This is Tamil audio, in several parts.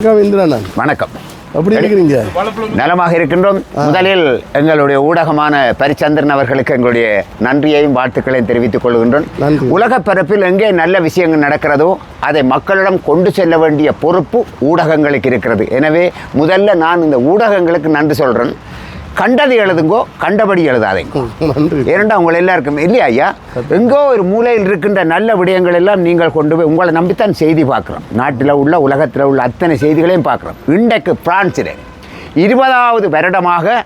வணக்கம். எப்படி இருக்கிறீங்க? நலமாக இருக்கின்றோம். முதலில் எங்களுடைய ஊடகமான பரிச்சந்திரன் அவர்களுக்கு எங்களுடைய நன்றியையும் வாழ்த்துக்களையும் தெரிவித்துக் கொள்கின்றோம். உலக பரப்பில் எங்கே நல்ல விஷயங்கள் நடக்கிறதோ அதை மக்களிடம் கொண்டு செல்ல வேண்டிய பொறுப்பு ஊடகங்களுக்கு இருக்கிறது. எனவே முதல்ல நான் இந்த ஊடகங்களுக்கு நன்றி சொல்கிறேன். கண்டது எழுதுங்கோ, கண்டபடி எழுதாதீங்க. ஏனெண்டா உங்களை எல்லாருக்கும் இல்லையா ஐயா, எங்கோ ஒரு மூலையில் இருக்கின்ற நல்ல விடயங்கள் எல்லாம் நீங்கள் கொண்டு போய் உங்களை நம்பித்தான் செய்தி பார்க்குறோம். நாட்டில் உள்ள உலகத்தில் உள்ள அத்தனை செய்திகளையும் பார்க்குறோம். இன்றைக்கு பிரான்சில் 20வது வருடமாக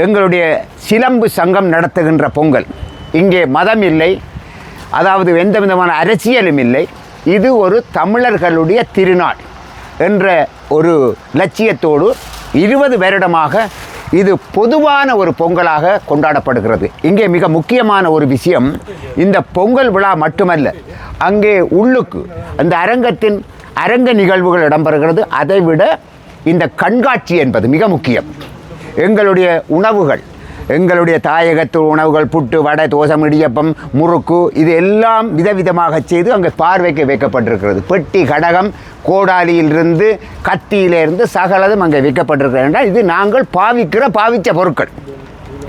எங்களுடைய சிலம்பு சங்கம் நடத்துகின்ற பொங்கல். இங்கே மதம் இல்லை, அதாவது எந்த விதமான அரசியலும் இல்லை. இது ஒரு தமிழர்களுடைய திருநாள் என்ற ஒரு லட்சியத்தோடு 20 வருடமாக இது பொதுவான ஒரு பொங்கலாக கொண்டாடப்படுகிறது. இங்கே மிக முக்கியமான ஒரு விஷயம், இந்த பொங்கல் விழா மட்டுமல்ல, அங்கே உள்ளுக்கு அந்த அரங்கத்தின் அரங்க நிகழ்வுகள் இடம்பெறுகிறது. அதைவிட இந்த கண்காட்சி என்பது மிக முக்கியம். எங்களுடைய உணவுகள், எங்களுடைய தாயகத்து உணவுகள், புட்டு, வடை, தோசம், இடியப்பம், முறுக்கு, இது எல்லாம் விதவிதமாக செய்து அங்கே பார்வைக்கு வைக்கப்பட்டிருக்கிறது. பெட்டி, கடகம், கோடாலியிலிருந்து கத்தியிலிருந்து சகலதும் அங்கே வைக்கப்பட்டிருக்கிறது. என்றால் இது நாங்கள் பாவித்த பொருட்கள்.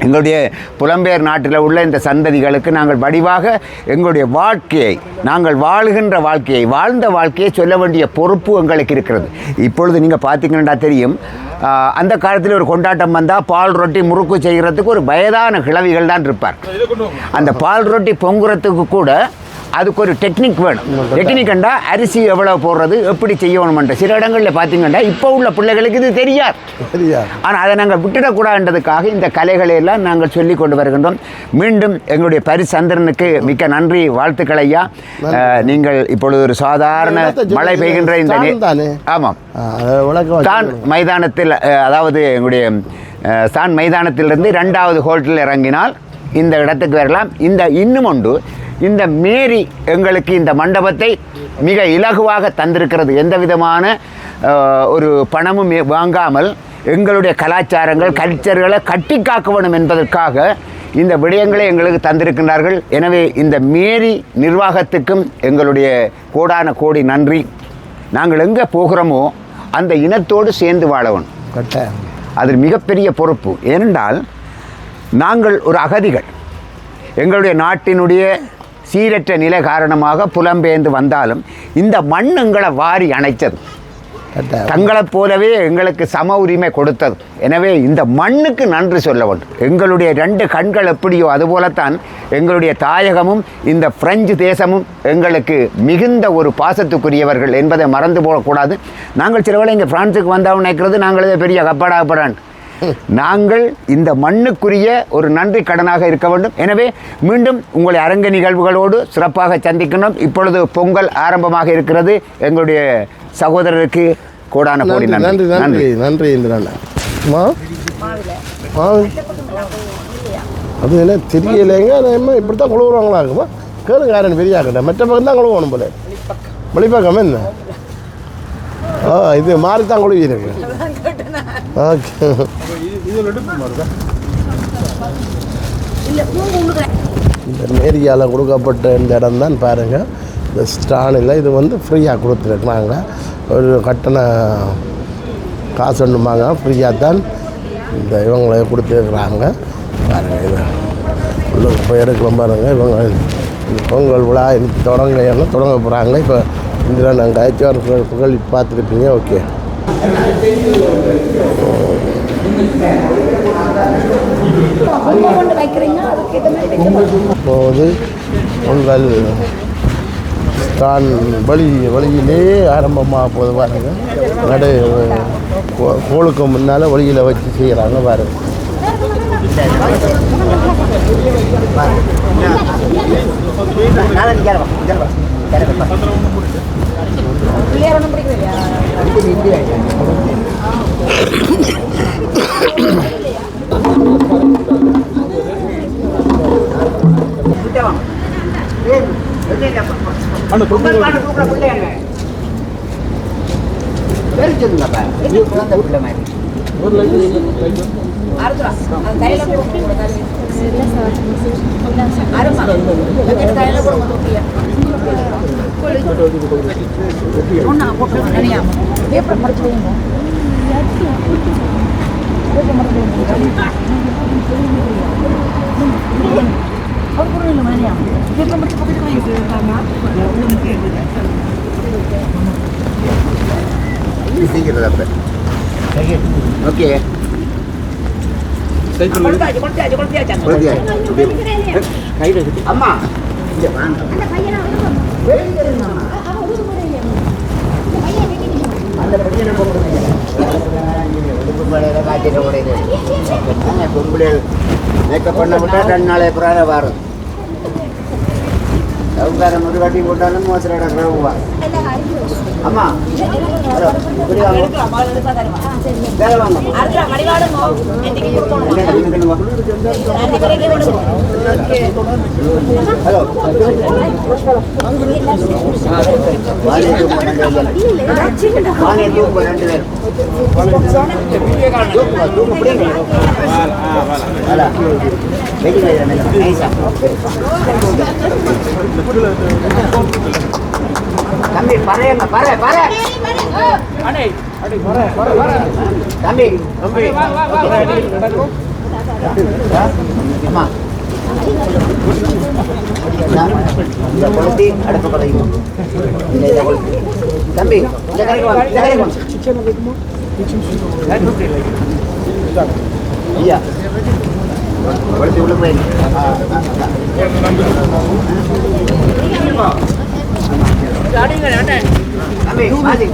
எங்களுடைய புலம்பெயர் நாட்டில் உள்ள இந்த சந்ததிகளுக்கு நாங்கள் வடிவாக எங்களுடைய வாழ்க்கையை, நாங்கள் வாழ்கின்ற வாழ்க்கையை, வாழ்ந்த வாழ்க்கையை சொல்ல வேண்டிய பொறுப்பு எங்களுக்கு இருக்கிறது. இப்பொழுது நீங்கள் பார்த்தீங்கன்னா தெரியும், அந்த காலத்தில் ஒரு கொண்டாட்டம் வந்தால் பால் ரொட்டி முறுக்கு செய்கிறதுக்கு ஒரு வயதான கிழவிகள் தான் இருப்பார். அந்த பால் ரொட்டி பொங்குறதுக்கு கூட அதுக்கு ஒரு டெக்னிக் வேணும். டெக்னிக்கண்டா அரிசி எவ்வளோ போடுறது, எப்படி செய்யணுமென்ற சில இடங்களில் பார்த்தீங்கன்னா இப்போ உள்ள பிள்ளைகளுக்கு இது தெரியாது. ஆனால் அதை நாங்கள் விட்டுடக்கூடாதுன்றதுக்காக இந்த கலைகளை எல்லாம் நாங்கள் சொல்லி கொண்டு வருகின்றோம். மீண்டும் எங்களுடைய பரிசந்திரனுக்கு மிக்க நன்றி, வாழ்த்துக்கள் ஐயா. நீங்கள் இப்பொழுது ஒரு சாதாரண மழை பெய்கின்ற இந்த ஆமாம் தான் மைதானத்தில், அதாவது எங்களுடைய தான் மைதானத்திலிருந்து 2வது ஹோட்டலில் இறங்கினால் இந்த இடத்துக்கு வரலாம். இந்த இன்னும் ஒன்று, இந்த மேரி எங்களுக்கு இந்த மண்டபத்தை மிக இலகுவாக தந்திருக்கிறது. எந்த விதமான ஒரு பணமும் வாங்காமல் எங்களுடைய கலாச்சாரங்கள், கல்ச்சர்களை கட்டி காக்க வேண்டும் என்பதற்காக இந்த விடயங்களை எங்களுக்கு தந்திருக்கின்றார்கள். எனவே இந்த மேரி நிர்வாகத்துக்கும் எங்களுடைய கோடான கோடி நன்றி. நாங்கள் எங்கே போகிறோமோ அந்த இனத்தோடு சேர்ந்து வாழவும், அது மிகப்பெரிய பொறுப்பு. ஏனென்றால் நாங்கள் ஒரு அகதிகள். எங்களுடைய நாட்டினுடைய சீரற்ற நிலை காரணமாக புலம்பெயர்ந்து வந்தாலும் இந்த மண் எங்களை வாரி அணைத்தது, தங்களைப் போலவே எங்களுக்கு சம உரிமை கொடுத்தது. எனவே இந்த மண்ணுக்கு நன்றி சொல்ல வேண்டும். எங்களுடைய 2 கண்கள் எப்படியோ அதுபோலத்தான் எங்களுடைய தாயகமும் இந்த பிரெஞ்சு தேசமும் எங்களுக்கு மிகுந்த ஒரு பாசத்துக்குரியவர்கள் என்பதை மறந்து போகக்கூடாது. நாங்கள் சில வேளை இங்கே பிரான்ஸுக்கு வந்தால் நினைக்கிறது நாங்களே பெரிய கப்படாகப்படான். நாங்கள் இந்த மண்ணுக்குரிய ஒரு நன்றி கடனாக இருக்க வேண்டும். எனவே மீண்டும் உங்களை அரங்க நிகழ்வுகளோடு சிறப்பாக சந்திக்கணும். இப்பொழுது பொங்கல் ஆரம்பமாக இருக்கிறது. எங்களுடைய சகோதரருக்கு கோடான கோடி நன்றி. நன்றி நன்றி இந்திரன். அது என்ன தெரியலைங்க, இப்படி தான் குழுவுறாங்களா இருக்குமா? கேளுங்க, யாரும் பெரிய ஆகட்டும். மற்ற பக்கம் தான் குழுவணும் போல. வெளிப்பக்கம் என்ன இது மாறி தான் குழுவி இருக்கு. ஓகே, இந்த மேரியால் கொடுக்கப்பட்ட இந்த இடம் தான் பாருங்கள். இந்த ஸ்டானில் இது வந்து ஃப்ரீயாக கொடுத்துருக்குறாங்க. ஒரு கட்டண காசு ஒன்றுமாங்க, ஃப்ரீயாக தான் இந்த இவங்களை கொடுத்துருக்குறாங்க. பாருங்கள், இது உள்ளுக்கு போய் எடுக்கலாம் பாருங்கள். இவங்க இந்த பொங்கல் விழா தொடங்க போகிறாங்க. இப்போ இந்த நாங்கள் ஐச்சார் புகழ் பார்த்துருப்பீங்க. ஓகே, இப்போது பொங்கல் தான் வழியிலே ஆரம்பமாக போது பாருங்கள். நடு கோளுக்கு முன்னால் வழியில் வச்சு செய்கிறாங்க பாருங்கள். ஓகே அம்மா அந்த பையனை பொம்பளை மேக்கப் பண்ண விட்டா 2 நாளே அப்புறம் வரும் சவுக்காரம் ஒரு வாட்டி போட்டாலும் மோசம் நடக்கிறவா அம்மா இப்படி வேலை வாங்க ஹலோ வாங்க தூக்கு 2 பேரும் தம்பி பறையங்க பறை பறை தம்பி தம்பி அம்மா இந்த குளத்தி அடுப்பு கடையும் தம்பி இந்த கடைக்கு வாங்க இந்த கடைக்கு வாங்க ஐயா குளத்தி உள்ள போய் தம்பி மாதி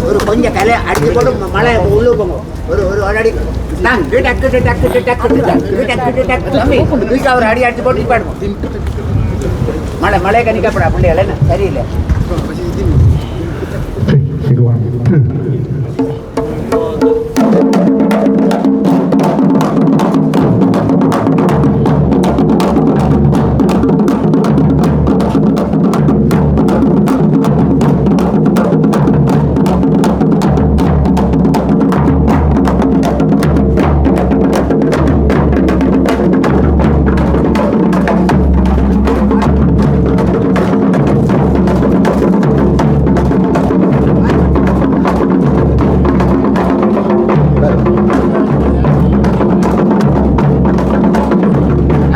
ஒரு கொஞ்சம் கலை அடிச்சு போட்டு மழை உள்ளே போங்க ஒரு அடி டக்கு டக்கு டக்கு டக்கு டக்கு டக்கு தம்பி தூக்கி ஒரு அடி அடிச்சு போட்டு பாடுவோம் மழை கணிக்கப்படா பிள்ளைகள் என்ன சரியில்லை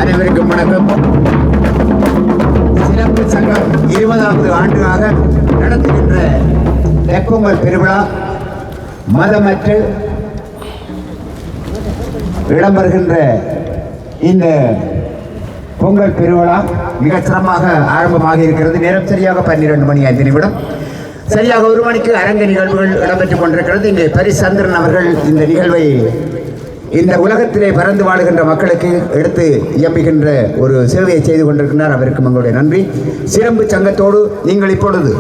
அனைவருக்கும் வணக்கம். சிறப்பு சங்கம் 20வது ஆண்டாக நடத்துகின்ற தெப்பொங்கல் பெருவிழா மதமற்று இடம்பெறுகின்ற இந்த பொங்கல் பெருவிழா மிக சிறப்பாக ஆரம்பமாக இருக்கிறது. நேரம் சரியாக 12 மணி 5 நிமிடம். சரியாக 1 மணிக்கு அரங்க நிகழ்வுகள் இடம்பெற்றுக் கொண்டிருக்கிறது. இங்கே பரிசந்திரன் அவர்கள் இந்த நிகழ்வை இந்த உலகத்திலே பறந்து வாழுகின்ற மக்களுக்கு எடுத்து இயம்புகின்ற ஒரு சேவையை செய்து கொண்டிருக்கிறார். அவருக்கு உங்களுடைய நன்றி. சிறப்பு சங்கத்தோடு நீங்கள் இப்பொழுது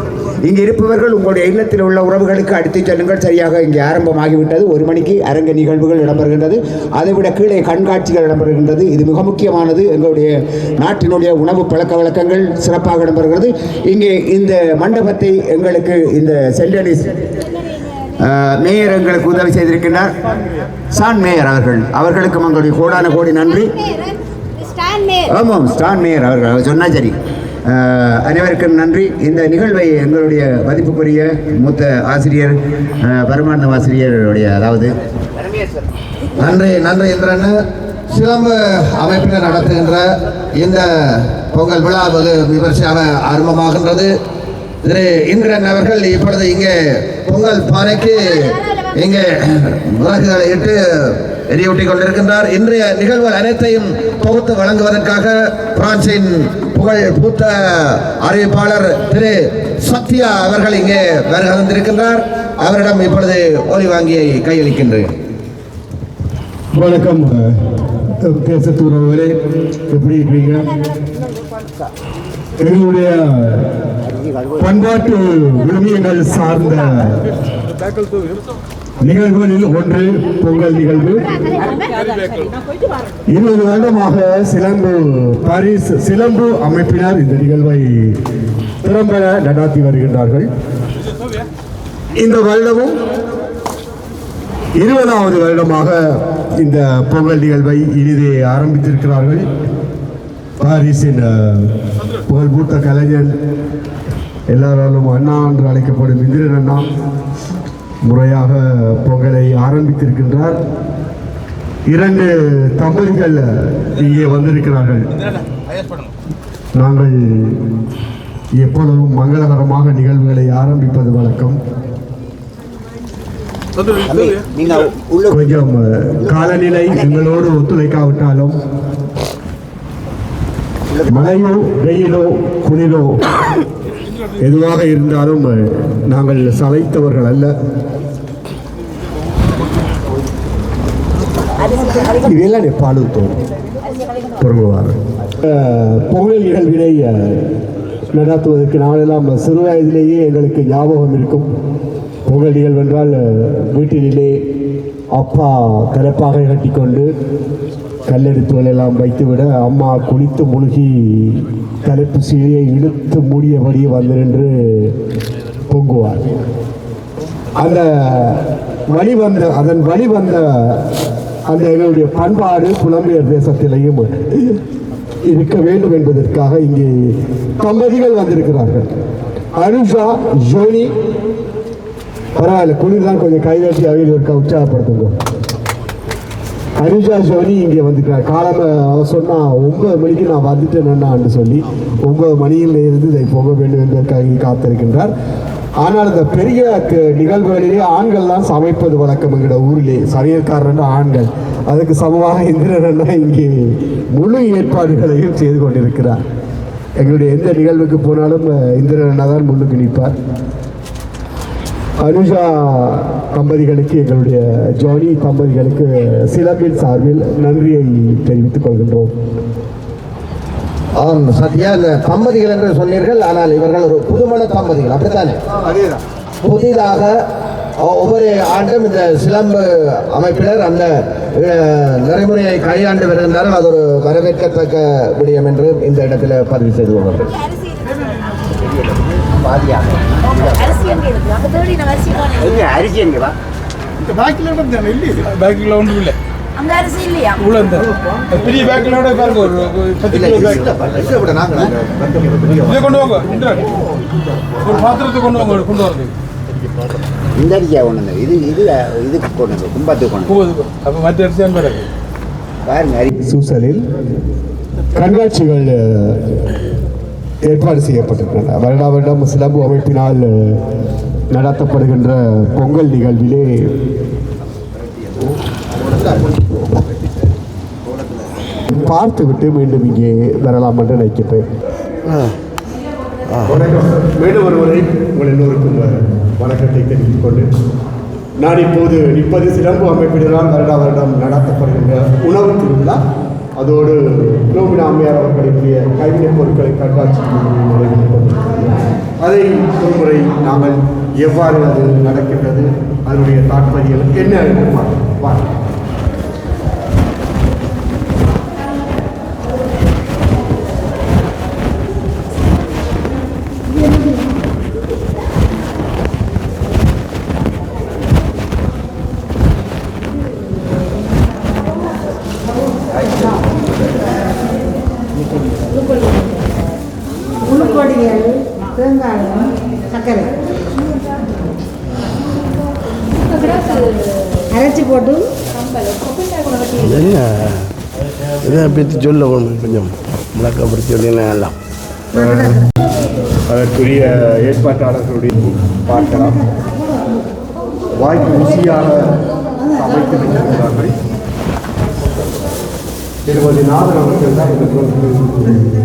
இங்கே இருப்பவர்கள் உங்களுடைய இல்லத்தில் உள்ள உறவுகளுக்கு அடித்துச் செல்லுங்கள். சரியாக இங்கே ஆரம்பமாகிவிட்டது. 1 மணிக்கு அரங்க நிகழ்வுகள் இடம்பெறுகின்றது. அதைவிட கீழே கண்காட்சிகள் இடம்பெறுகின்றது. இது மிக முக்கியமானது. எங்களுடைய நாட்டினுடைய உணவு பழக்க வழக்கங்கள் சிறப்பாக இடம்பெறுகிறது. இங்கே இந்த மண்டபத்தை எங்களுக்கு இந்த சென்டனிஸ் மேயர் எங்களுக்கு உதவி செய்திருக்கின்றார். சான் மேயர் அவர்களுக்கு உங்களுடைய கோடான கோடி நன்றி. ஆமாம், ஸ்டான் மேயர் அவர்கள் சொன்னா சரி. அனைவருக்கும் நன்றி. இந்த நிகழ்வை எங்களுடைய மதிப்புக்குரிய மூத்த ஆசிரியர் பரமானந்த ஆசிரியருடைய அதாவது நன்றி இந்திரன். சிலம்பு அமைப்பினர் நடத்துகின்ற இந்த பொங்கல் விழா வெகு விமர்சையாக ஆரம்பமாகின்றது. திரு இந்திரன் அவர்கள் இப்பொழுது இங்கே பொங்கல் பானைக்கு இங்கே விறகுகளை இட்டு எரியூட்டிக் கொண்டிருக்கின்றார். இன்றைய நிகழ்வுகள் அனைத்தையும் தொகுத்து வழங்குவதற்காக பிரான்சின் புகழ் பூத்த அறிவிப்பாளர் திரு சத்யா அவர்கள் இங்கே வருகை தந்திருக்கின்றார். அவரிடம் இப்பொழுது ஒலி வாங்கியை கையளிக்கின்றேன். வணக்கம் பேசத்தூரவர்களே, எப்படி இருக்கீங்க? எங்களுடைய பண்பாட்டு விழுமியங்கள் சார்ந்த நிகழ்வுகளில் ஒன்று பொங்கல் நிகழ்வு. 20 வருடமாக பாரிஸ் சிலம்பு அமைப்பினர் இந்த நிகழ்வை திறம்பட நடாத்தி வருகின்றார்கள். இந்த வருடமும் 20வது வருடமாக இந்த பொங்கல் நிகழ்வை இனிதே ஆரம்பித்திருக்கிறார்கள். பாரிஸின் புகழ்பூத்த கலைஞர், எல்லாராலும் அண்ணா என்று அழைக்கப்படும் இந்திரன் அண்ணா முறையாக பொங்கலை ஆரம்பித்திருக்கின்றார். 2 தம்பதிகள் இங்கே வந்திருக்கிறார்கள். நாங்கள் எப்பொழுதும் மங்களகரமாக நிகழ்வுகளை ஆரம்பிப்பது வழக்கம். கொஞ்சம் காலநிலை எங்களோடு ஒத்துழைக்காவிட்டாலும் மழையோ வெயிலோ குளிரோ எதுவாக இருந்தாலும் நாங்கள் சளைத்தவர்கள் அல்ல. இதெல்லாம் பாலுத்தோம் பொருங்குவார். பொங்கல் நிகழ்வினை நடாத்துவதற்கு நாளெல்லாம் சிறு வயதிலேயே எங்களுக்கு ஞாபகம் இருக்கும். பொங்கல் நிகழ்வென்றால் வீட்டிலே அப்பா கலப்பாக கட்டிக்கொண்டு கல்லெடுத்துகள் எல்லாம் வைத்துவிட அம்மா குளித்து முழுகி தலைப்பு சீலையை இழுத்து மூடியபடியே வந்து நின்று பொங்குவார். அதன் வழி வந்த அந்த எங்களுடைய பண்பாடு புலம்பெயர் தேசத்திலேயும் இருக்க வேண்டும் என்பதற்காக இங்கே தம்பதிகள் வந்திருக்கிறார்கள். அனுஷா, ஜோனி, பரவாயில்ல, குளிர் தான், கொஞ்சம் கைதட்டி அவைகளுக்கு உற்சாகப்படுத்துங்க. அனுஷா ஜோனி இங்கே வந்துக்கிறார். காலம் அவர் சொன்னால் 9 மணிக்கு நான் வந்துட்டேன்னு சொல்லி 9 மணியில் இருந்து இதை போக வேண்டும் என்பதற்காக இங்கே காத்திருக்கின்றார். ஆனால் இந்த பெரிய நிகழ்வுகளிலே ஆண்கள் தான் சமைப்பது வழக்கம். எங்களோட ஊரிலே சமையல்காரர் ஆண்கள், அதுக்கு சமமாக இந்திரன் இங்கே முழு ஏற்பாடுகளையும் செய்து கொண்டிருக்கிறார். எங்களுடைய எந்த நிகழ்வுக்கு போனாலும் இந்திரன் தான் முன்னுக்கு நிற்பார். அனுஷா தம்பதிகளுக்கு, எங்களுடைய ஜானி தம்பதிகளுக்கு சிலம்பின் சார்பில் நன்றியை தெரிவித்துக் கொள்கின்றோம். சத்யா, இந்த தம்பதிகள் என்று சொன்னீர்கள், ஆனால் இவர்கள் ஒரு புதுமண தம்பதிகள், அப்படித்தானே? புதிதாக ஒவ்வொரு ஆண்டும் இந்த சிலம்பு அமைப்பினர் அந்த நடைமுறையை கையாண்டு வருகின்றார்கள். அது ஒரு வரவேற்கத்தக்க விடயம் என்று இந்த இடத்தில் பதிவு செய்து கொள்வார்கள். இந்த அரிசியா கொண்டு இதுக்கு கொண்டு கும்பத்துக்கு கொண்டு சூசலில் கண்காட்சிகள் ஏற்பாடு செய்யப்பட்டிருக்கின்றன. வருடா வருடம் சிலம்பு அமைப்பினால் நடத்தப்படுகின்ற பொங்கல் நிகழ்விலே பார்த்துவிட்டு மீண்டும் இங்கே வரலாம் என்று நினைக்கிறேன். வணக்கம். மீண்டும் ஒருவரை உங்கள் எல்லோருக்கும் வணக்கத்தை தெரிவித்துக் கொண்டு நான் இப்போது நிற்பது சிலம்பு அமைப்பினால் வருடா வருடம் நடத்தப்படுகின்ற உணவு திருவிழா. அதோடு நோமினா அம்மையார் அவர்களுடைய கைவினைப் பொருட்களை கண்காட்சி அதை ஒருமுறை நாங்கள் எவ்வாறு அது நடக்கின்றது, அதனுடைய தாற்பயம் என்ன என்று பார்க்கலாம். வெங்காயம் சர்க்கரை அரைச்சி போட்டு என்ன இதை பற்றி சொல்ல கொஞ்சம் விளக்கப்படுத்தி சொல்லினா எல்லாம் அதற்குரிய ஏற்பாட்டாளர்களுடைய பார்க்கலாம் வாய்ப்பு ருசியாக சமைத்து வைத்திருக்கிறார்கள் திருமதி நாதன் அவர்கள் தான் இந்த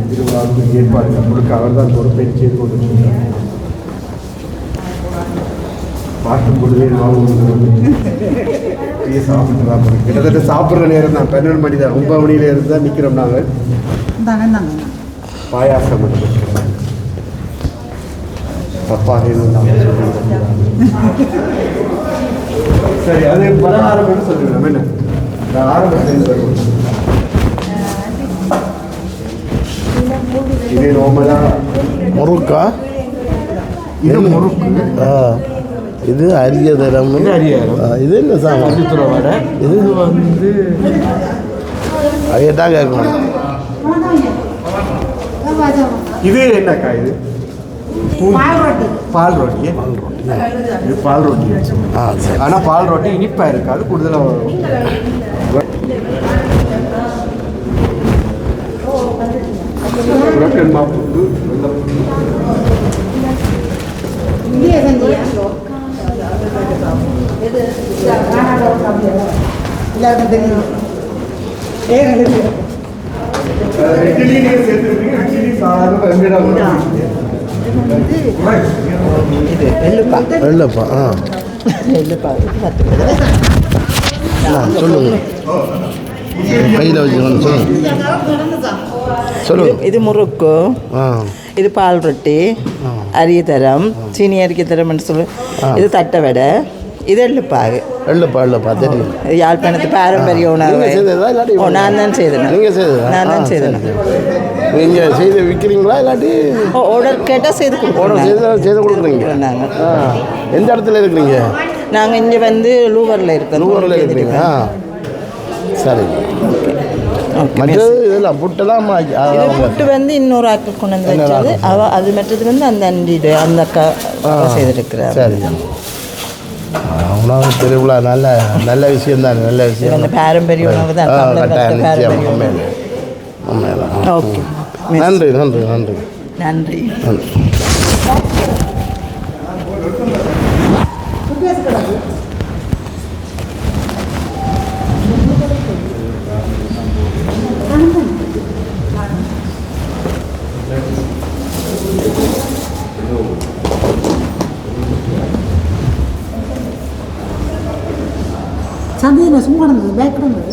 திருவிழாவுக்கு ஏற்பாடுகள் முழுக்க அவர் தான் பொறுப்பை செய்து கொண்டிருக்கிறார். பார்க்கும் பொழுதே சாப்பிட்டுதான் கிட்டத்தட்ட சாப்பிட்ற நேரம் தான் 12 மணி தான் 9 மணியில இருந்து தான் நிற்கிறோம் நாங்கள். பாயாசம் தப்பாக சரி, அது பலகாரம் சொல்லுவேன் என்ன ஆரம்பத்தில் இது நோமலா முறுக்கா இது முறுக்கு இது அரிய தரம் இது என்ன சாமான் வடை இது வந்து ஐயட்டா கேட்கணும் இது என்னக்கா இது பால் ரொட்டி இது பால் ரொட்டி சரி. ஆனால் பால் ரொட்டி இனிப்பாக இருக்காது கூடுதலாக வரும். புரோக்கன் மாப்புக்கு இட்லியே சேர்த்துருக்கீங்க. இட்லி சாதாரண வெங்கடம் வெள்ளப்பா சொல்லுங்க கையில் வச்சுக்கணும் சொல்லுங்க இது முறுக்கு இது பால் ரொட்டி அரிய தரம் சீனி அரிக்க தரம்னு சொல்லு இது தட்டை வடை இது எள்ளுப்பாகு வெள்ளப்பா தெரியும் இது யாழ்ப்பாணத்து பாரம்பரிய உணவு நான் தான் செய்தேன் நீங்கள் செய்ததா? நான் தான் செய்தேன் நீங்கள் செய்து விற்கிறீங்களா இல்லாட்டி ஆர்டர் கேட்டால் செய்து ஆர்டர் கொடுக்குறோம் செய்து கொடுக்குறீங்க நாங்கள் எந்த இடத்துல இருக்கிறீங்க? நாங்கள் இங்கே வந்து லூவரில் இருக்கோம். லூவரில் இருக்கிறீங்க சரி. மற்றது இதெல்லாம் புட்டெல்லாம் இது புட்டு வந்து இன்னொரு ஆக்கள் கொண்டு வந்து வச்சது அது மற்றது வந்து அந்த அண்டிடு அந்த அக்கா செய்திருக்கிறார். சரி, உணவு திருவிழா நல்ல விஷயம் தான். நல்ல விஷயம். அந்த பாரம்பரிய உணவு தான். கட்டாயம் நிச்சயம். ஓகே, நன்றி நன்றி நன்றி நன்றி. சந்தையில் சும்மா இருந்தது பேக் இருந்தது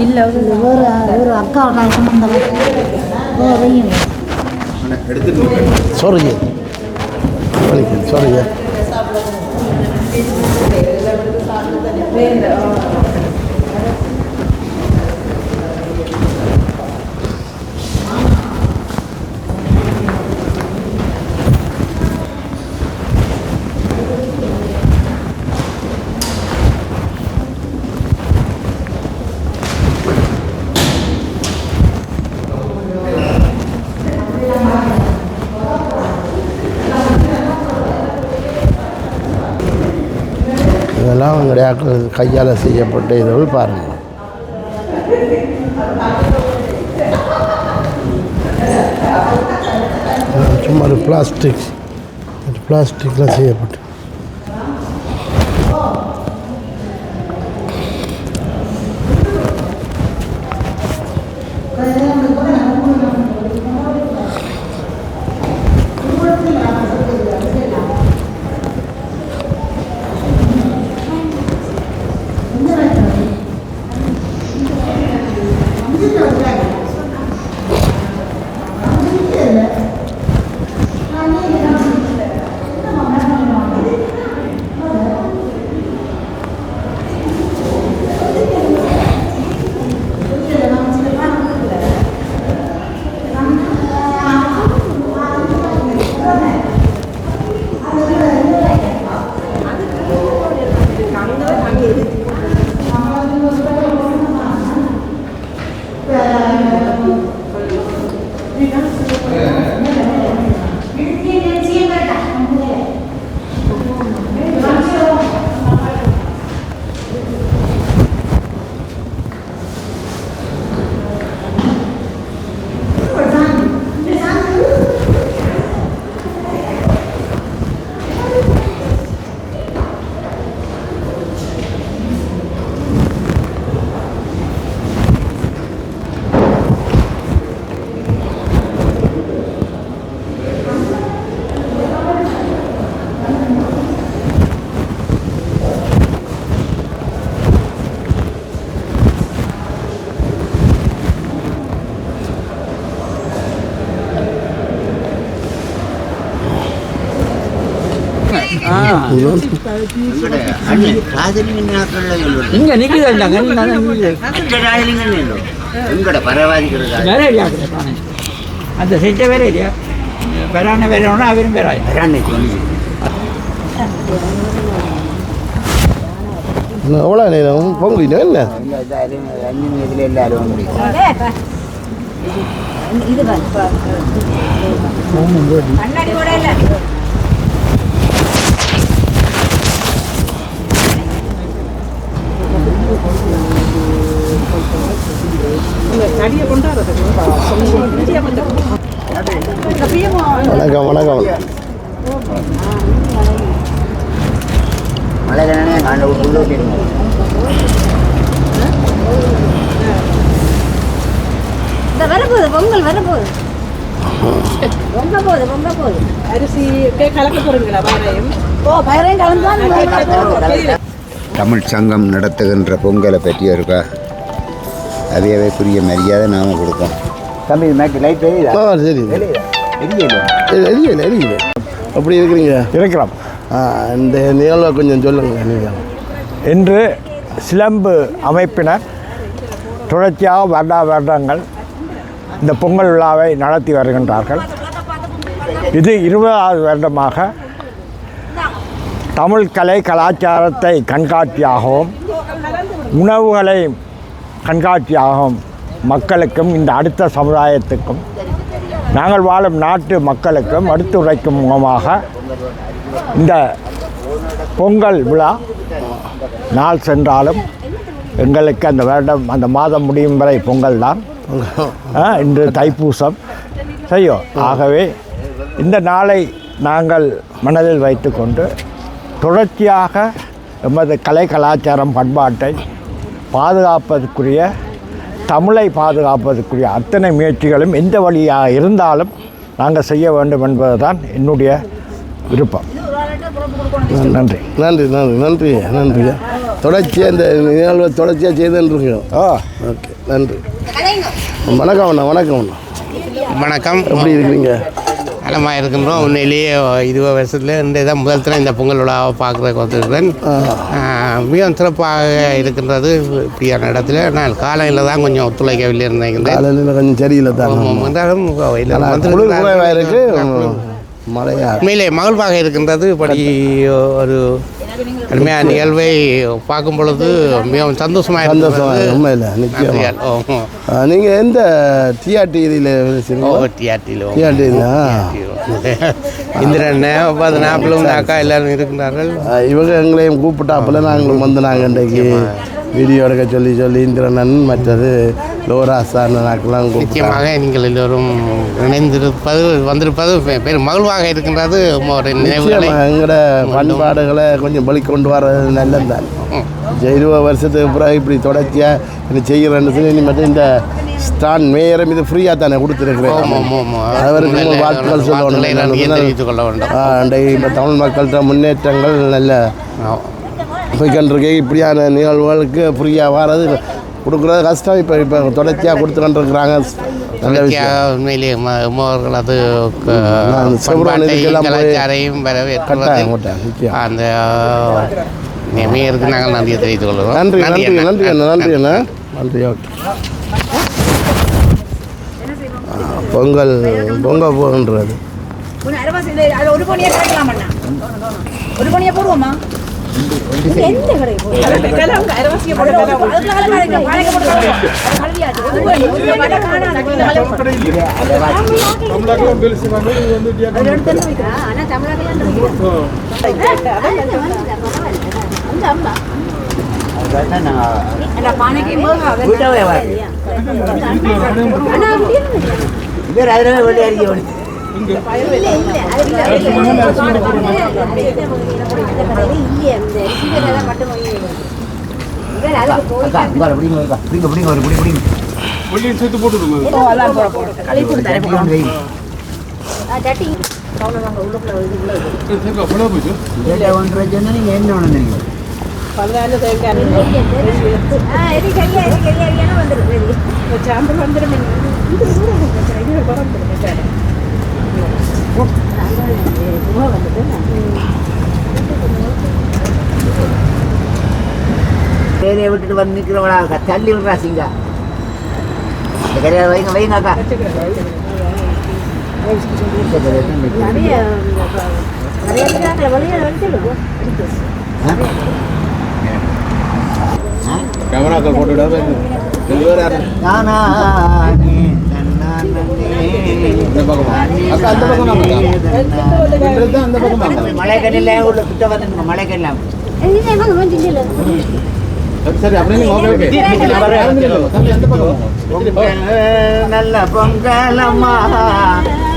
இல்லை ஒரு அக்கா சம்பந்தம் சொல்லுங்க சொல்லுங்க இதெல்லாம் அவங்களுடைய கையால் செய்யப்பட்ட இதுகள் பாருங்கள். சும்மா ஒரு பிளாஸ்டிக்கில் செய்யப்பட்டு இங்கே நிற்குதாங்க அந்த செட்டை வேற இல்லையா வரான வேறோன்னா அவரும் வேற எவ்வளோ நேரம் பொங்கலினா என்ன வணக்கம் வணக்கம் வரப்போகுது பொங்கல் வரப்போகுது பொங்க போகுது அரிசி கலக்க போறீங்களா பாரையும் பயிரையும் கலந்து தமிழ் சங்கம் நடத்துகின்ற பொங்கலை பற்றி இருக்கா அவையவைக்குரிய மரியாதை நாம் கொடுப்போம். தம்பி மேக்கு லைட் தெரியுதா? சரி எரியல அப்படி இருக்கிறீங்க இருக்கிறோம். இந்த நிகழ்வை கொஞ்சம் சொல்லுங்கள் நீங்கள். இன்று சிலம்பு அமைப்பினர் தொடர்ச்சியாக வருடங்கள் இந்த பொங்கல் விழாவை நடத்தி வருகின்றார்கள். இது 20வது வருடமாக தமிழ் கலை கலாச்சாரத்தை கண்காட்சியாகவும் உணவுகளை கண்காட்சியாகவும் மக்களுக்கும் இந்த அடுத்த சமுதாயத்துக்கும் நாங்கள் வாழும் நாட்டு மக்களுக்கும் எடுத்துரைக்கும் முகமாக இந்த பொங்கல் விழா நாள் சென்றாலும் எங்களுக்கு அந்த வருடம் அந்த மாதம் முடியும் வரை பொங்கல் தான். இன்று தைப்பூசம் செய்யும். ஆகவே இந்த நாளை நாங்கள் மனதில் வைத்துக்கொண்டு தொடர்ச்சியாக எமது கலை கலாச்சாரம் பண்பாட்டை பாதுகாப்பதற்குரிய தமிழை பாதுகாப்பதற்குரிய அத்தனை முயற்சிகளும் எந்த வழியாக இருந்தாலும் நாங்கள் செய்ய வேண்டும் என்பதுதான் என்னுடைய விருப்பம். நன்றி நன்றி நன்றி நன்றி நன்றி தொடர்ச்சியாக இந்த நிகழ்வை தொடர்ச்சியாக செய்துருங்க. ஓகே நன்றி. வணக்கம் அண்ணா. வணக்கம் அண்ணா. வணக்கம். எப்படி இருக்கிறீங்க? நலமாக இருக்கின்றோம். உண்மையிலேயே 20 வருஷத்தில் இந்த இதான் முதல் தரம் இந்த பொங்கல் விழாவை பார்க்குறதுக்கு வந்துருக்கிறேன். மிகவும் சிறப்பாக இருக்கின்றது. இப்படியான இடத்துல நான் காலையில் தான் கொஞ்சம் ஒத்துழைக்கவில்லை இருந்தேன். காலையில் கொஞ்சம் சரியில்லை தான் இருந்தாலும் இருக்கு மழையா உண்மையிலே மகிழ்வாக இருக்கின்றது. இப்படி ஒரு அருமையான நிகழ்வை பார்க்கும் பொழுது மிகவும் சந்தோஷமாக இருந்தது. உண்மையில் நிச்சயமாக. நீங்கள் எந்த டிஆர்டி இதில் டிஆர்டியில் இந்திரன் 40 அக்கா எல்லாரும் இருக்கின்றார்கள். இவங்க எங்களையும் கூப்பிட்டாப்பில் நாங்களும் வந்து நாங்கள் இன்றைக்கு வீடியோ எடுக்க சொல்லி இந்திரனன் மற்றது லோராசாக்கெல்லாம் நிச்சயமாக நீங்கள் எல்லோரும் இணைந்திருப்பது வந்திருப்பது பெரும் மகிழ்வாக இருக்கின்றது. எங்களோட பண்பாடுகளை கொஞ்சம் பலி கொண்டு வர்றது நல்லது தான். 20 வருஷத்துக்கு பிறகு இப்படி தொடர்ச்சியாக இது செய்கிறேன்னு சொல்லி நீ மட்டும் இந்த ஸ்டான் மேயரம் இது ஃப்ரீயாக தானே கொடுத்துருக்குறேன். அவருக்கு வாழ்த்துக்கள் சொல்லணும். இப்போ தமிழ் மக்கள்கிட்ட முன்னேற்றங்கள் நல்ல போய்கொண்டிருக்கு. இப்படியான நிகழ்வுகளுக்கு ஃப்ரீயாக வர்றது கொடுக்குறது கஷ்டம். இப்போ தொடர்ச்சியாக கொடுத்துக்கிட்டுருக்குறாங்க. நல்ல விஷயம். உண்மையிலேயே அவர்கள் அது கலாச்சாரையும் அந்த மேயருக்கு நாங்கள் நன்றியை தெரிவித்துக் கொள்கிறோம். நன்றி நன்றி நன்றி அண்ணா. நன்றி அண்ணா. நன்றி. ஓகே. பொங்கல் போகின்றது. ஒரு பணியை போடுவோமா? எந்த கடை வேலையை விட்டுட்டு வந்து நிற்கிறவளா தள்ளி விடுறா சிங்கா வைங்க வைங்கக்கா கேமராக்கள் போட்டு மழை கண்ணில் உள்ள கிட்ட வந்து மழை கண்ணலாம் சரி நல்ல பொங்கலம்மா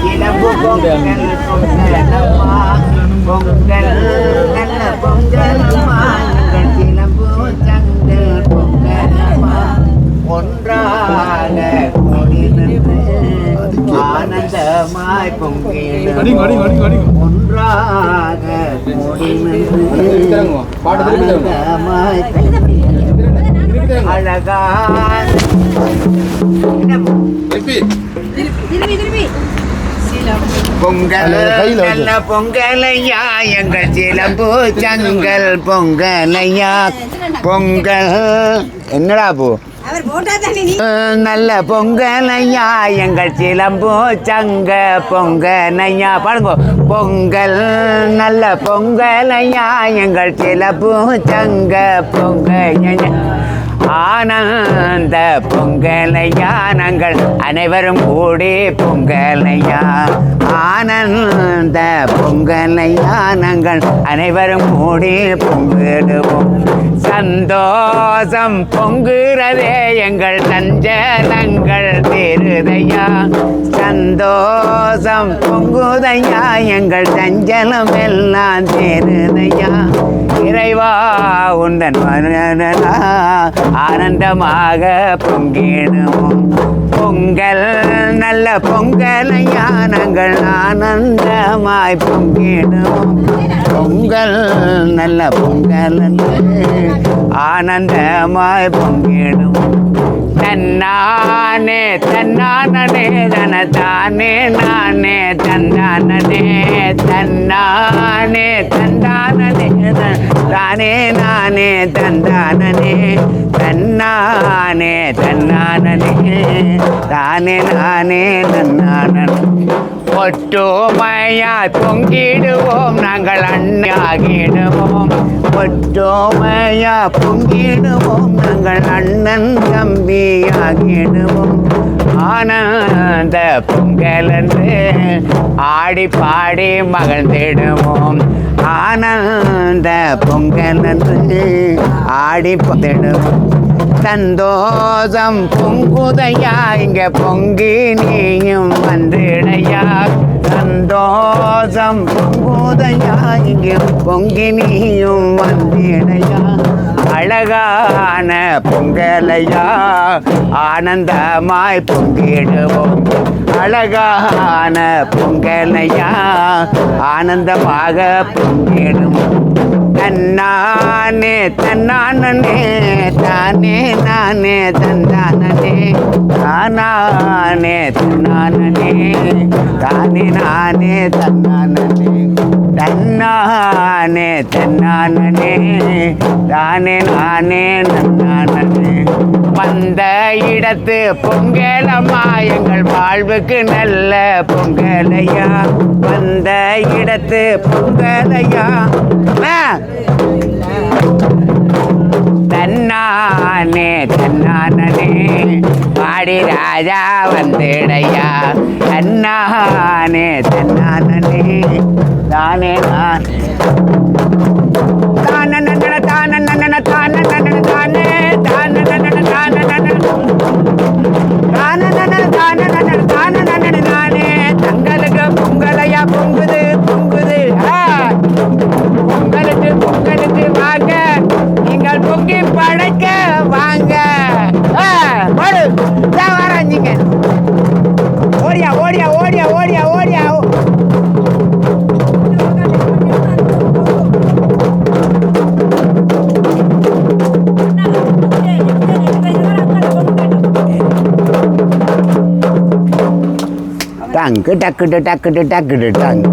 இளம்பு பொங்கல் பொங்கலம்மா பொங்கல் நல்ல பொங்கலம்மா இளம்பு சங்கல் பொங்கலம்மா ஒன்றாக கூடி நின்று ஆனந்தமாய் பொங்கிடும் ஒன்றாக கூடி நின்று ஆனந்தமாய் அழகான பொங்கல் நல்ல பொங்கலையா எங்கள் சிலம்பு சங்கல் பொங்கலையா பொங்கல் என்னடா பூ நல்ல பொங்கலையா எங்கள் சிலம்பு சங்க பொங்கலையா பாருங்க பொங்கல் நல்ல பொங்கலையா எங்கள் சிலம்பு சங்க பொங்கலையா ஆனந்த பொங்கலையா நாங்கள் அனைவரும் கூடி பொங்கலையா ஆனந்த பொங்கலையா நாங்கள் அனைவரும் கூடி பொங்கிடுவோம் சந்தோஷம் பொங்குறதே எங்கள் சஞ்சலங்கள் தீருதையா சந்தோஷம் பொங்குதையா எங்கள் சஞ்சலம் எல்லாம் தீருதையா இறைவா உந்தன் மனதா ஆனந்தமாக பொங்கிடுவோம் பொங்கல் நல்ல பொங்கலையா நாங்கள் ஆனந்தமாய் பொங்கிடுவோம் பொங்கல் நல்ல பொங்கல் ஆனந்தமாய் பொங்கிடுவோம் தன்னானே தன்னானே தனதானே நானே தந்தானே தன்னானே தந்தானே தானே நானே தந்தானே தன்னானே தன்னானே தானே நானே தன்னானே ஒற்றுமையாய் பொங்கிடுவோம் நாங்கள் அண்ணாகிடுவோம் ஒற்றுமையா பொங்கிடுவோம் நாங்கள் அண்ணன் தம்பியாகிடுவோம் ஆனந்த பொங்கல் என்று ஆடி பாடி மகிழ்ந்திடுவோம் ஆனந்த பொங்கல் என்று ஆடி பாடிடுவோம் சந்தோஷம் பொங்குதையா இங்க பொங்கி நீயும் வந்துடையா சந்தோஷம் பொங்குதையா இங்க பொங்கி நீயும் வந்திடையா அழகான பொங்கலையா ஆனந்தமாய் பொங்கிடுவோம் அழகான பொங்கலையா ஆனந்தமாக பொங்கிடுவோம் தன்னானே தன்னானே தானே நானே தந்தானே தானே தன்னானே தானே நானே தன்னானே தன்னானே தன்னானே தானே நானே நன்னானே வந்த இடத்து பொங்கலம்மா எங்கள் வாழ்வுக்கு நல்ல பொங்கலையா வந்த இடத்து பொங்கலையா தன்னானே தன்னானே பாடி ராஜா வந்துடையா தன்னானே தன்னானே தானே நான் தான தான தான தான தானே தான தானே தங்களுக்கு பொங்கலையா பொங்குது பொங்குது பொங்கலுக்கு வாங்க நீங்கள் பொங்கி படைக்க வாங்க வராஞ்சிங்க ஓடியா ஓடியா ஓடியா ஓடியா ஓடியா டங்கு டக்கு டக்கு டக்கு டங்கு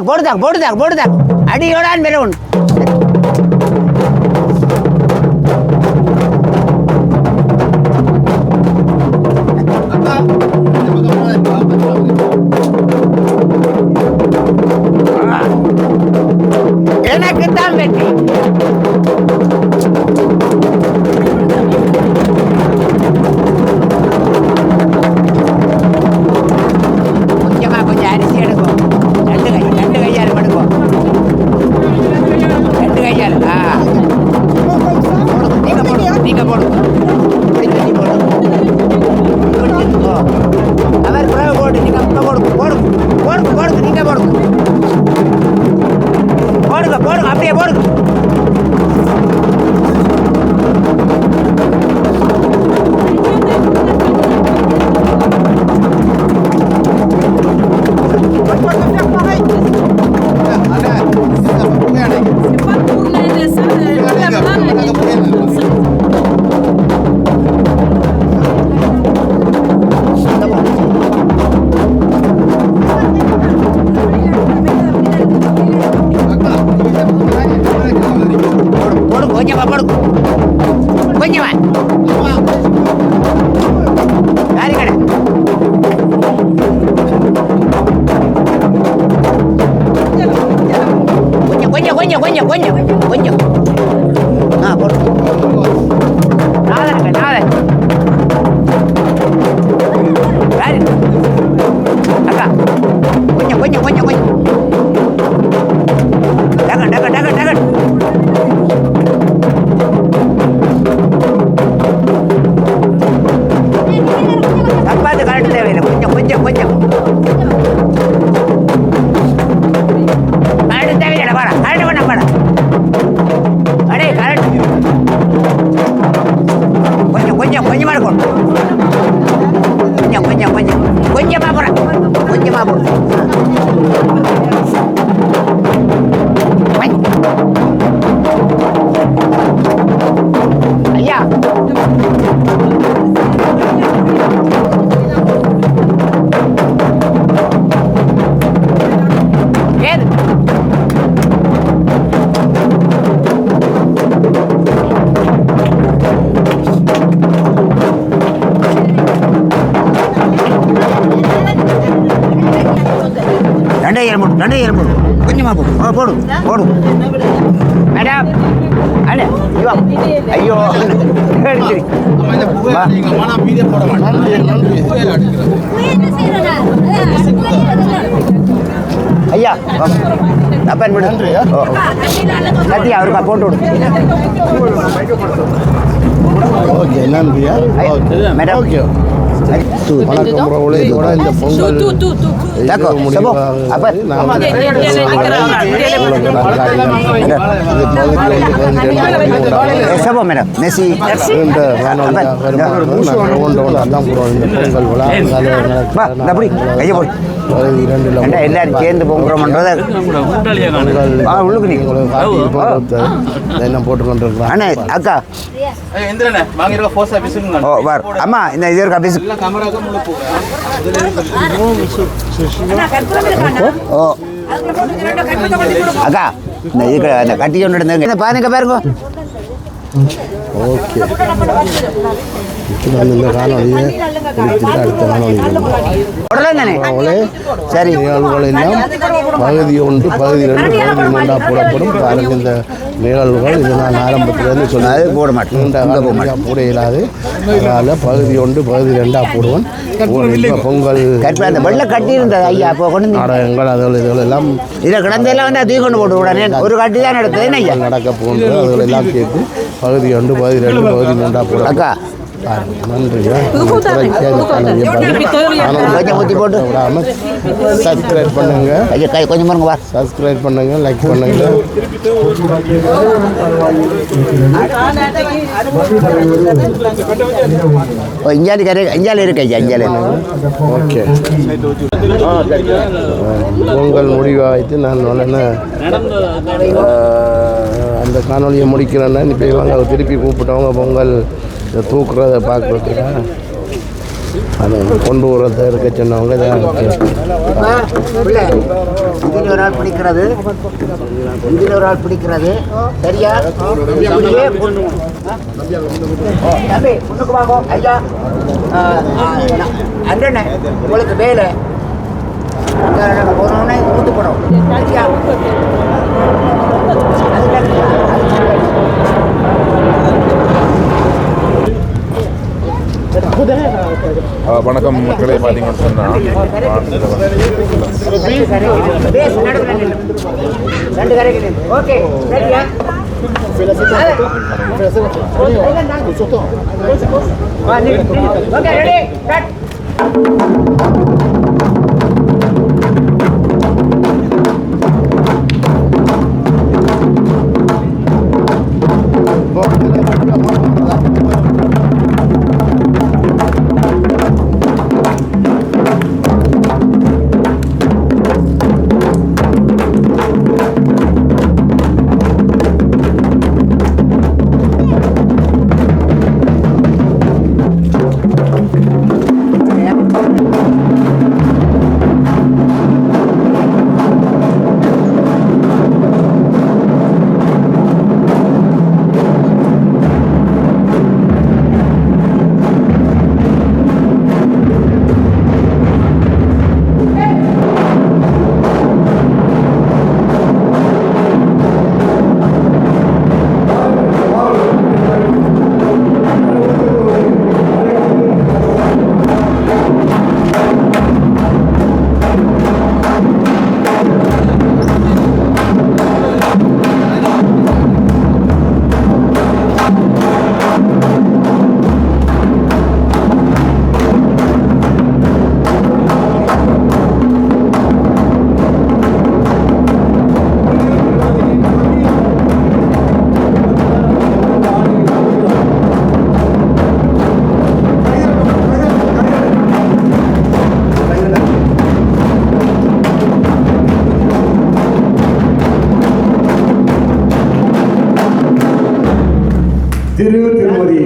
போடுதாங்க அடியோடான் மேல ஒன்று எனக்கு தான் வெற்றி. கொஞ்சம் அரிசி எடுக்கும். ரெண்டு கையால் எடுக்கும். ரெண்டு கையால் நீங்க போடுங்க. அவர் குறைவு போட்டு நீங்க போடுங்க. நீங்க போடுங்க அப்படியே போடுங்க. கொஞ்சமா யாரு கடை கொஞ்சம் போடு. நாதன் யாரு அக்கா கொஞ்சம் டகன் தப்பாது கரெக்ட் தேவையில்லை. கொஞ்சம் கரெக்ட் தேவையில்லை. வாடா கரெக்ட் பண்ண வாடா. அடே கரெக்ட் கொஞ்சமா இருக்கும். கொஞ்சமா போடு. ஐயா ஏது ரெண்டே எலும்பு கொஞ்சமா போடு. மேடம் அண்ணே ஐயோ ஐயா அப்பன் நன்றி. கத்தி அவருக்கா போட்டு விடு. ஓகே நன்றியா. மேடம் ஓகே வணக்கம் உறவுகளே. இதோட இந்த பொங்கல் எல்லாரும் சேர்ந்து பொங்குறோம்ன்றத என்ன போட்டுக்கொண்டிருக்கிறோம். அண்ணே அக்கா அம்மா இந்த இது இருக்கு ஆஃபீஸ். அக்கா இந்த இதுக்கு அந்த கட்டி கொண்டு இருந்தேங்க பாருங்க. ஓகே இந்த காணொலியை அடுத்த காணொலிகளே சரி நிகழ்வுகள் எல்லாம் பகுதி 1 பகுதி 2 பகுதி 3 போடப்படும். பாருங்க இந்த நிகழ்வுகள் இது நான் ஆரம்பத்திலேருந்து சொன்னது போட மாட்டேன் போட இயலாது. அதனால் பகுதி 1 பகுதி 2 போடுவோம். பொங்கல் அந்த வெள்ளை கட்டி இருந்தது ஐயா இப்போ கொண்டு நாடகங்கள் அதுகள் எல்லாம் இதில் கிடந்தெல்லாம் வந்து தூக்கி கொண்டு போட்டு உடனே ஒரு கட்டி தான் நடக்குது ஐயா நடக்க போகிறது. அதுகள் எல்லாம் சேர்த்து பகுதி 1 பகுதி 2 பகுதி 3 போடுவோம். அக்கா ஊற்றி போட்டு சப்ஸ்கிரைப் பண்ணுங்க. கொஞ்சம் பாருங்க சப்ஸ்கிரைப் பண்ணுங்க, லைக் பண்ணுங்க. இஞ்சாலி இருக்கு ஐயா இஞ்சாலி. ஓகே பொங்கல் முடிவாயிட்டு நான் உடனே அந்த காணொலியை முடிக்கிறேன்னா இப்போ இவங்க திருப்பி கூப்பிட்டவங்க பொங்கல் தூக்குறதை பார்க்குறதுக்கு அது கொண்டு வரதை இருக்க சொன்னவங்க இதான் பிள்ளை இதில் ஒரு ஆள் பிடிக்கிறது, இதில் ஒரு ஆள் பிடிக்கிறது, சரியா? இப்படியே தம்பி முன்னுக்கு வாங்க ஐயா. அண்ணே உங்களுக்கு வேலை போனோடனே ஊத்து போடும், சரியா? வணக்கம் மக்களே, பார்த்தீங்கன்னு சொன்னால் திருமதி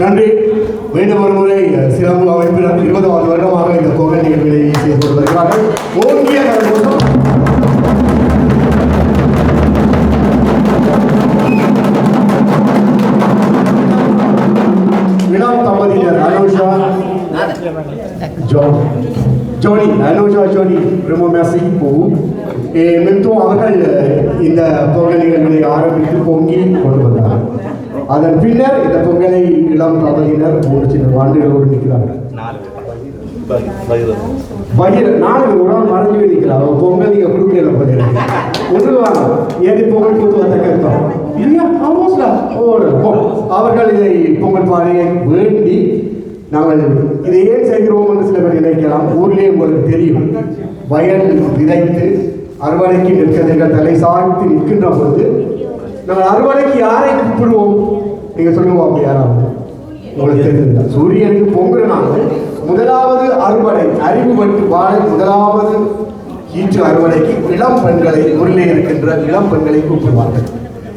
நன்றி. மீண்டும் ஒரு முறை சிறப்பு அமைப்பினர் 20வது வருடமாக இந்த பொங்கல் நிகழ்வுகளை செய்து கொண்டு வருகிறார்கள். ஓங்கிய கரகோஷம். இளம் தம்பதியினர் அனுஷா ஜோனி அனுஷா ஜோனி ரொம்ப மெர்சி மின்தும் அவர்கள் இந்த பொங்கல் நிகழ்வுகளை ஆரம்பித்து பொங்கி கொண்டு வந்தார்கள். அதன் பின்னர் இந்த பொங்கலை இளம் தம்பதியினர் 3 சின்ன ஆண்டுகளோடு நிற்கிறார்கள். நாலு ஒரு ஆள் மறைஞ்சு நிற்கிறார். பொங்கல் நீங்க கொடுக்கல போகிறேன் ஒன்று வாங்க ஏறி பொங்கல் கொடுத்து வந்த கருத்தம் இல்லையா? அவர்கள் இதை பொங்கல் பானையை வேண்டி நாங்கள் இதை ஏன் செய்கிறோம் என்று சில பேர் நினைக்கலாம். ஊரிலே உங்களுக்கு தெரியும், வயல் விதைத்து அறுவடைக்கு நெற்கதிர்கள் தலை சாய்த்து நிற்கின்ற பொழுது நாங்கள் அறுவடைக்கு யாரை கூப்பிடுவோம்? நீங்க சொல்லுவோம் அப்படி யாராவது உங்களுக்கு தெரியுதுங்களா? சூரியனுக்கு பொங்குற நாங்கள் முதலாவது அறுவடை அறிவு பட்டு வாழை முதலாவது ஈற்று அறுவடைக்கு இளம் பெண்களை ஊரிலே இருக்கின்ற இளம் பெண்களை கூப்பிடுவார்கள்.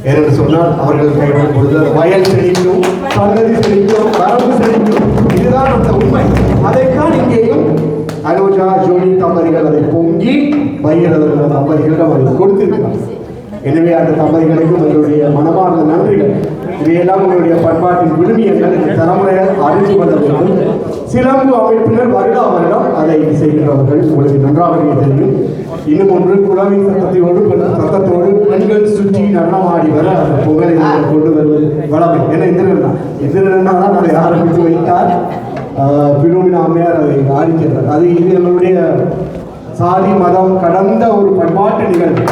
ஏனென்று சொன்னால் அவர்கள் கைவிடும் பொழுது வயல் செழிக்கும், சந்ததி செழிக்கும், வரம்பு செழிக்கும். இதுதான் அந்த உண்மை. அதைத்தான் இங்கேயும் அனுஜா ஜோனி தம்பதிகள் அதை பொங்கி பையரதற்கான தம்பதிகள் அவர்கள் கொடுத்திருக்கிறார்கள். எனவே அந்த தம்பதிகளுக்கும் எங்களுடைய மனமார்ந்த நன்றிகள். இதையெல்லாம் உங்களுடைய பண்பாட்டின் விழுமியங்கள் தலைமுறைகள் அறிந்து கொள்ள வேண்டும். சிலம்பு அமைப்பினர் வருடா வருடம் அதை செய்கிறவர்கள் உங்களுக்கு நன்றாகவே தெரியும். இன்னும் ஒன்று குழவி சத்தத்தோடு பெண்கள் சுற்றி நடனமாடி வர அந்த புகழை கொண்டு வருவது வளமை. ஏன்னா இந்திரன்னா தான் அதை ஆரம்பித்து வைத்தார். பிலோமினா அம்மையார் அதை ஆடிக்கிறார். அது இது எங்களுடைய சாதி மதம் கடந்த ஒரு பண்பாட்டு நிகழ்வு.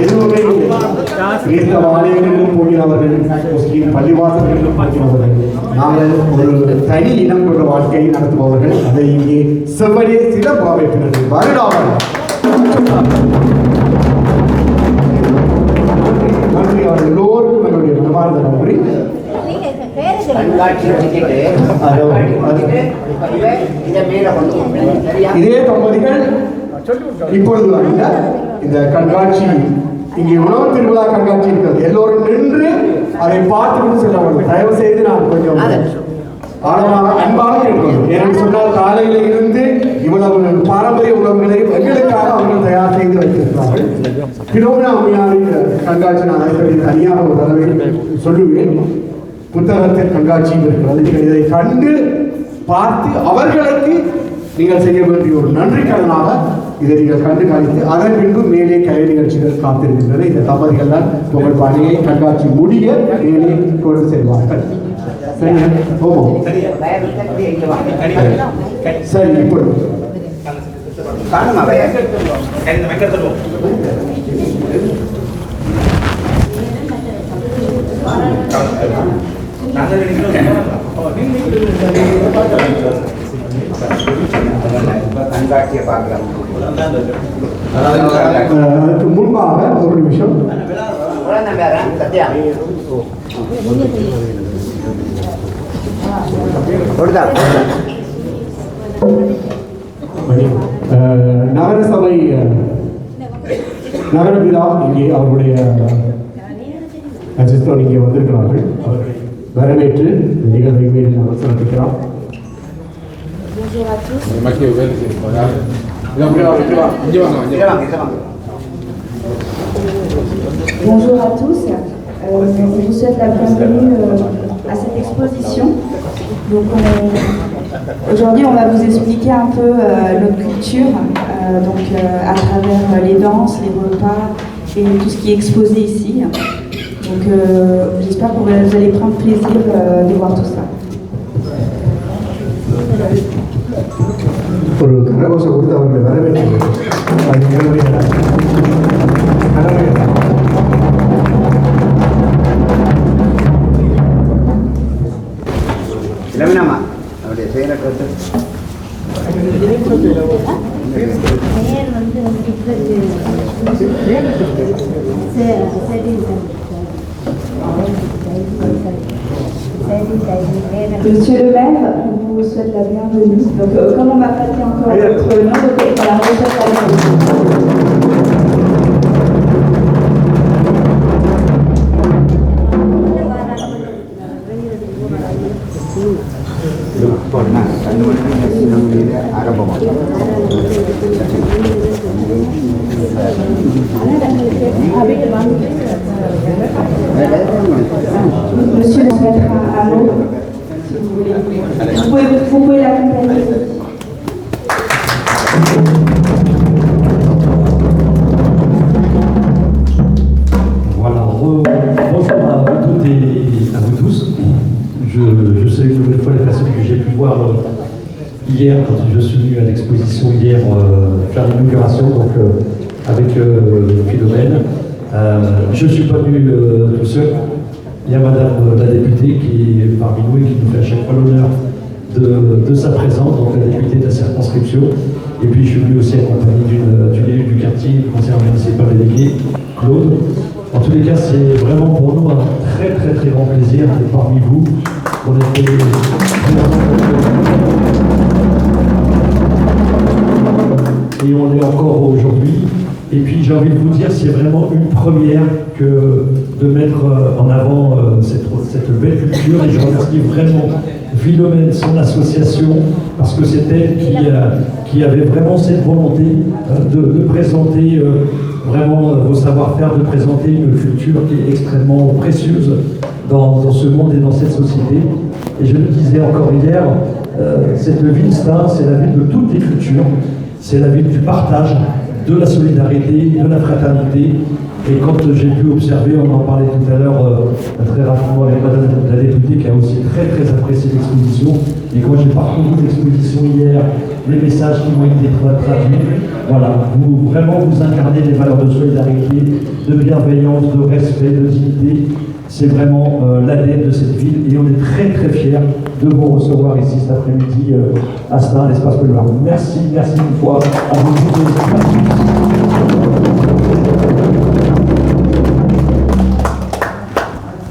எதுவுமே கிறிஸ்தவ ஆலயங்களிலும் போகிறவர்கள், முஸ்லீம் பள்ளிவாசல்களிலும் போகிறவர்கள், நாங்கள் ஒரு தனி இனம் கொண்ட வாழ்க்கையை நடத்துபவர்கள். அதை இங்கே செவ்வனே சில அமைப்பினர்கள் வருடாமல் நன்றி. அவர்கள் எல்லோருக்கும் என்னுடைய மனமார்ந்த நன்றி. இதே தம்பதிகள் இப்பொழுது இந்த கண்காட்சி இங்கே உணவு திருவிழா கண்காட்சி இருக்கிறது. எல்லோரும் நின்று அதை பார்த்துக்கிட்டு செல்ல வேண்டும். தயவு செய்து நான் கொஞ்சம் ஆழமாக அன்பாக கேட்கணும். ஏன்னு சொன்னால் காலையில இருந்து இவ்வளவு பாரம்பரிய உணவுகளையும் எங்களுக்காக அவர்கள் தயார் செய்து வைத்திருக்கிறார்கள். பிலோமினா அம்மையாரின் கண்காட்சி நான் அதை தனியாக ஒரு தடவை சொல்லுவேன். புத்தகத்தின் கண்காட்சியும் இருக்கிறது. நீங்கள் இதை கண்டு பார்த்து அவர்களுக்கு நீங்கள் செய்ய வேண்டிய ஒரு நன்றி கடனாக இதை நீங்கள் கண்டு காணித்து அதன் பின்பு மேலே கலை நிகழ்ச்சிகள் காத்திருக்கின்றன. இந்த தம்பதிகள் தான் உங்கள் பணியை கண்காட்சி முடிய மேலே கொண்டு செல்வார்கள். சரி, இப்பொழுது அதுக்கு முன்பாக ஒரு நிமிஷம் நகரசபை நகரபிதா இங்கே அவருடைய அஜிஸ்தோன் இங்கே வந்திருக்கிறார்கள். அவர்களை வரவேற்று நிகழ்வை மேல் நாங்கள் சிறப்பிக்கிறோம். Bonjour à tous, je vous souhaite la bienvenue à cette exposition. Donc aujourd'hui on va vous expliquer un peu notre culture, à travers les danses, les repas et tout ce qui est exposé ici. Donc j'espère que vous allez prendre plaisir de voir tout ça. ஒரு கரகோஷம் கொடுத்து அவர்களை வரவேற்று இளவினாமா அவருடைய செயலற்றது Monsieur le maire, on vous souhaite la bienvenue. Donc, comme on m'a pas dit encore votre nom, voilà, on vous souhaite la Monsieur le maire, un mot, si vous voulez. Vous pouvez l'accompagner. Voilà, bonjour à vous toutes et à vous tous. Je salue une nouvelle fois les personnes que j'ai pu voir hier, quand je suis venu à l'exposition hier faire l'inauguration avec Philomène. Je ne suis pas venu tout seul. Il y a Madame la députée qui est parmi nous et qui nous fait à chaque fois l'honneur de sa présence, donc la députée de la circonscription. Et puis je suis venu aussi accompagné d'une élue du quartier, du conseil municipal délégué, Claude. En tous les cas, c'est vraiment pour nous un très très très grand plaisir d'être parmi vous. On était et on est encore aujourd'hui. Et puis j'ai envie de vous dire, c'est vraiment une première que de mettre en avant cette belle culture. Et je remercie vraiment Philomène, son association, parce que c'est elle qui avait vraiment cette volonté de présenter vraiment vos savoir-faire, de présenter une culture qui est extrêmement précieuse dans ce monde et dans cette société. Et je le disais encore hier, cette ville Star, c'est la ville de toutes les cultures, c'est la ville du partage, de la solidarité, de la fraternité. Et quand j'ai pu observer, on en parlait tout à l'heure très rapidement avec madame la députée qui a aussi très très apprécié l'exposition. Et quand j'ai parcouru l'exposition hier, les messages qui ont été traduits, voilà, vous incarnez les valeurs de solidarité, de bienveillance, de respect, de dignité. C'est vraiment l'ADN de cette ville et on est très très fiers de vous recevoir ici cet après-midi à Star, l'espace Pelluard. Merci une fois à vous tous.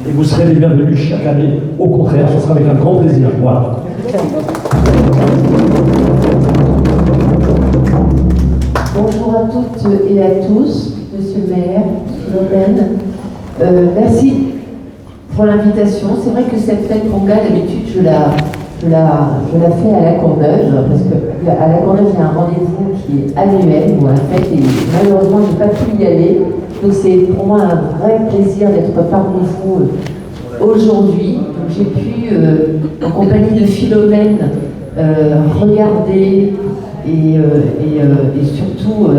Et vous serez les bienvenus chaque année. Au contraire, ce sera avec un grand plaisir. Voilà. Bonjour à toutes et à tous, Monsieur le maire, Philomène. Merci pour l'invitation. C'est vrai que cette fête Pongal, d'habitude, je la fais à la Courneuve, parce qu'à la Courneuve, il y a un rendez-vous qui est annuel, où en fait, et malheureusement, je n'ai pas pu y aller. Donc c'est pour moi un vrai plaisir d'être parmi vous aujourd'hui. J'ai pu, en compagnie de Philomène, regarder et surtout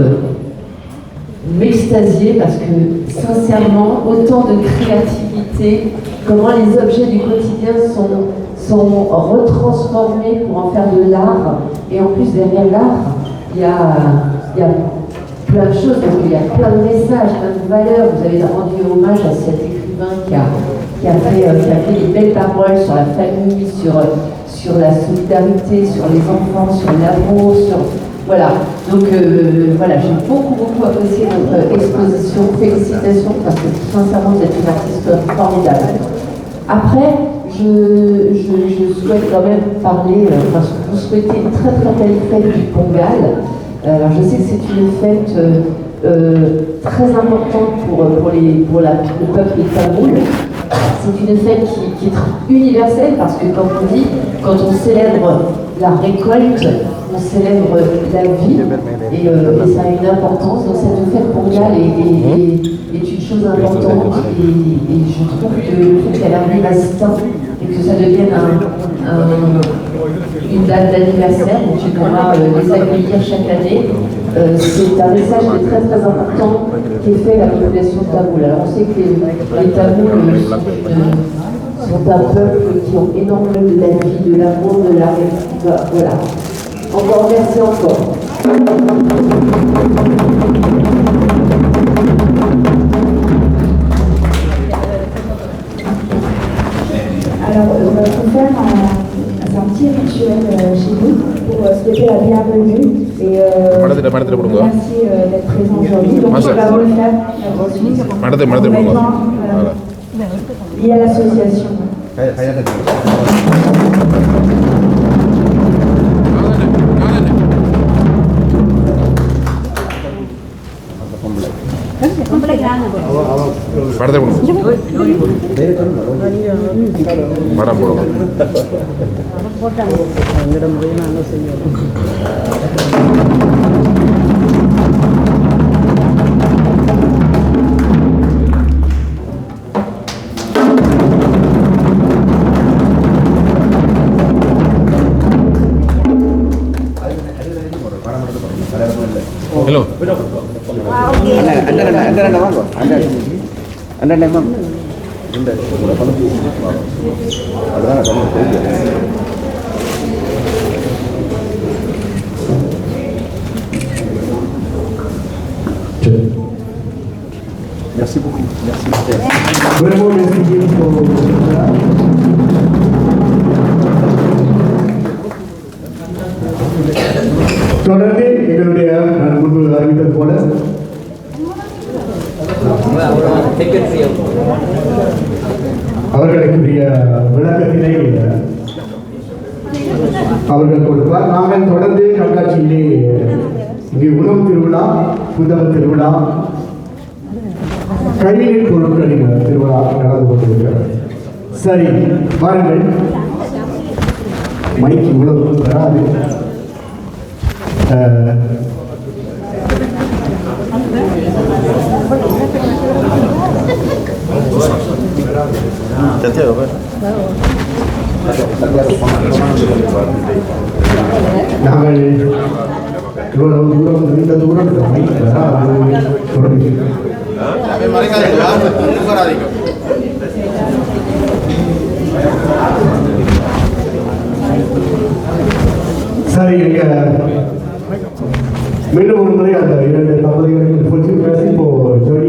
m'extasier parce que sincèrement, autant de créativité, comment les objets du quotidien sont retransformés pour en faire de l'art. Et en plus, derrière l'art, il y a plein de choses, parce qu'il y a plein de messages, plein de valeurs. Vous avez rendu hommage à cet écrivain qui a fait des belles paroles sur la famille, sur la solidarité, sur les enfants, sur l'amour, voilà. Donc voilà, j'ai beaucoup apprécié votre exposition. Félicitations, parce que sincèrement, vous êtes une artiste formidable. Après, je souhaite quand même parler, parce que vous souhaitez une très très belle fête du Pongal. Alors je sais que c'est une fête très importante pour le peuple tamoul. C'est une fête qui est universelle parce que, comme on dit, quand on célèbre la récolte, on célèbre la vie et ça a une importance. Donc cette fête Pongal est une chose importante et je trouve que le fait qu'elle arrive à ce temps et que ça devienne une date d'anniversaire, donc tu pourras les accueillir chaque année. C'est un message qui est très très important qui est fait à la population tamoule. Alors on sait que les Tamouls sont un peuple qui ont énormément de la vie, de l'amour, de la réussite. Voilà. Encore merci encore. Alors, on va faire un petit rituel chez nous pour souhaiter la bienvenue et merci d'être présent aujourd'hui. Donc, on va refaire lié à l'association. Hello. Merci beaucoup. Merci. Vraiment, merci pour தொடர்ந்து எங்களுடைய நான் முன்பு அறிவித்தது போல அவர்களுக்குரிய விளக்கத்தினை அவர்கள் கொடுப்பார். நாங்கள் தொடர்ந்து கண்காட்சியிலே இங்கே உணவு திருவிழா, புத்தக திருவிழா, கைவினை பொருட்களின் திருவிழா நடந்து கொண்டிருக்கிறது. சரி, வாருங்கள். மைக்கு இவ்வளவு வராது. நாங்கள் இவ்வளவு தூரம் நீண்ட தூரம் மைக் வராது. சரி, மீண்டும் ஒரு முறை அந்த 2 தம்பதிகளுக்கு பேசி இப்போ ஜோடி